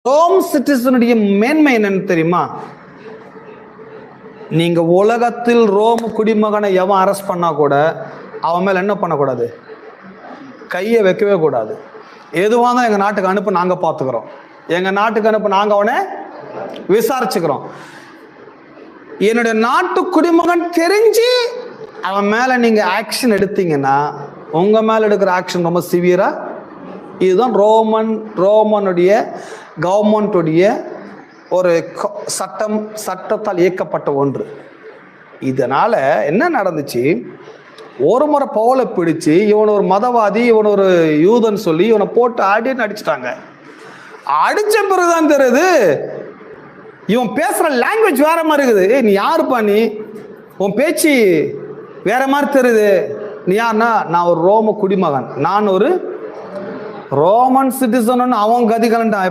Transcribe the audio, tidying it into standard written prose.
Rome சிட்டிசனுடைய மேன்மை என்னன்னு தெரியுமா? நீங்க உலகத்தில் ரோம் குடிமகனை எவன் அரெஸ்ட் பண்ணா கூட அவன் மேல என்ன பண்ணக்கூடாது, கையை வைக்கவே கூடாது. எதுவாக தான் எங்க நாட்டுக்கு அனுப்பு, நாங்க பார்த்துக்கிறோம். எங்க நாட்டுக்கு அனுப்பு, நாங்க அவனை விசாரிச்சுக்கிறோம். என்னுடைய நாட்டு குடிமகன் தெரிஞ்சு அவன் மேல நீங்க ஆக்ஷன் எடுத்தீங்கன்னா உங்க மேல எடுக்கிற ஆக்ஷன் ரொம்ப சிவியரா. இதுதான் ரோமனுடைய கவர்மெண்ட்டுடைய ஒரு சட்டத்தால் இயக்கப்பட்ட ஒன்று. இதனால என்ன நடந்துச்சு, ஒரு முறை பவுலை பிடிச்சு இவன் ஒரு மதவாதி, இவன் ஒரு யூதன் சொல்லி இவனை போட்டு ஆடின்னு அடிச்சுட்டாங்க. அடிச்ச பிறகுதான் தெரியுது இவன் பேசுற லாங்குவேஜ் வேற மாதிரி இருக்குது. நீ யாருப்பா, நீ உன் பேச்சு வேற மாதிரி தெரியுது. நீ யாருன்னா, நான் ஒரு ரோம குடிமகன், நான் ஒரு ரோமன் சிட்டிசன். அவன் கதி கலண்டான்.